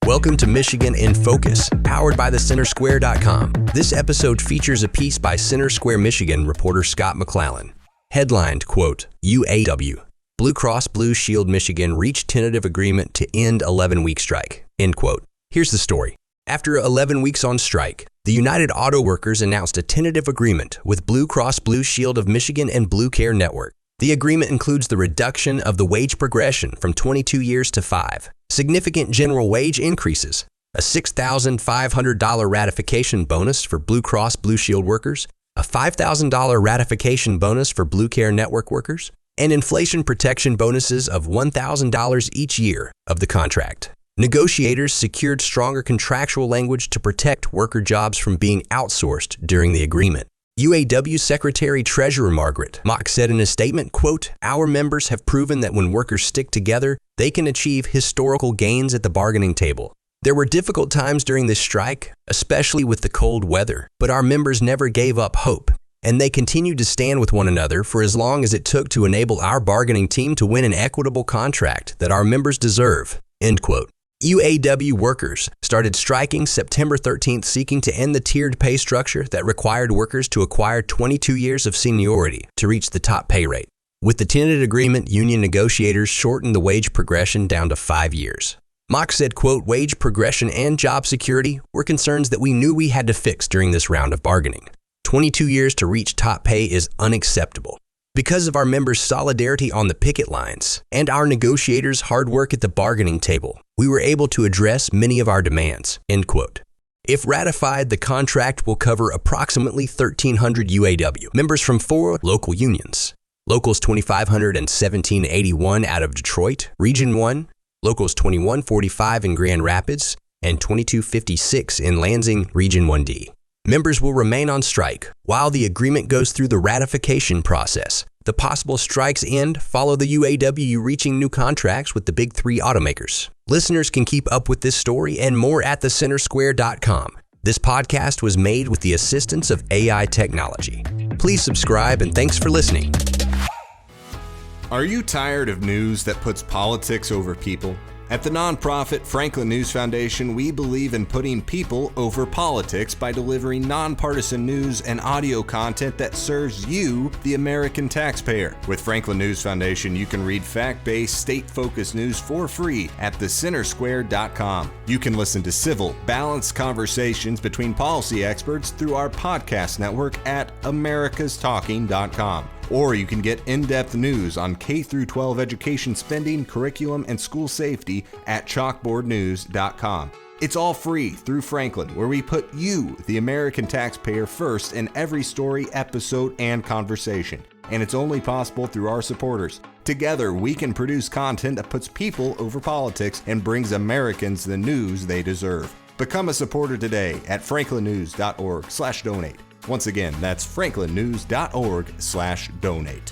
Welcome to Michigan in Focus, powered by thecentersquare.com. This episode features a piece by Center Square, Michigan reporter Scott McClellan. Headlined, quote, UAW. Blue Cross Blue Shield Michigan reached tentative agreement to end 11-week strike, end quote. Here's the story. After 11 weeks on strike, the United Auto Workers announced a tentative agreement with Blue Cross Blue Shield of Michigan and Blue Care Network. The agreement includes the reduction of the wage progression from 22 years to 5, significant general wage increases, a $6,500 ratification bonus for Blue Cross Blue Shield workers, a $5,000 ratification bonus for Blue Care Network workers, and inflation protection bonuses of $1,000 each year of the contract. Negotiators secured stronger contractual language to protect worker jobs from being outsourced during the agreement. UAW Secretary-Treasurer Margaret Mock said in a statement, quote, "Our members have proven that when workers stick together, they can achieve historical gains at the bargaining table. There were difficult times during this strike, especially with the cold weather, but our members never gave up hope, and they continued to stand with one another for as long as it took to enable our bargaining team to win an equitable contract that our members deserve," end quote. UAW workers started striking September 13th, seeking to end the tiered pay structure that required workers to acquire 22 years of seniority to reach the top pay rate. With the tentative agreement, union negotiators shortened the wage progression down to 5 years. Mock said, quote, "Wage progression and job security were concerns that we knew we had to fix during this round of bargaining. 22 years to reach top pay is unacceptable. Because of our members' solidarity on the picket lines and our negotiators' hard work at the bargaining table, we were able to address many of our demands," end quote. If ratified, the contract will cover approximately 1,300 UAW members from 4 local unions. Locals 2500 and 1781 out of Detroit, Region 1, Locals 2145 in Grand Rapids, and 2256 in Lansing, Region 1D. Members will remain on strike while the agreement goes through the ratification process. The possible strikes end follow the UAW reaching new contracts with the big 3 automakers. Listeners can keep up with this story and more at thecentersquare.com. This podcast was made with the assistance of AI technology. Please subscribe and thanks for listening. Are you tired of news that puts politics over people? At the nonprofit Franklin News Foundation, we believe in putting people over politics by delivering nonpartisan news and audio content that serves you, the American taxpayer. With Franklin News Foundation, you can read fact-based, state-focused news for free at thecentersquare.com. You can listen to civil, balanced conversations between policy experts through our podcast network at americastalking.com. Or you can get in-depth news on K-12 education spending, curriculum, and school safety at chalkboardnews.com. It's all free through Franklin, where we put you, the American taxpayer, first in every story, episode, and conversation. And it's only possible through our supporters. Together, we can produce content that puts people over politics and brings Americans the news they deserve. Become a supporter today at franklinnews.org/donate. Once again, that's franklinnews.org/donate.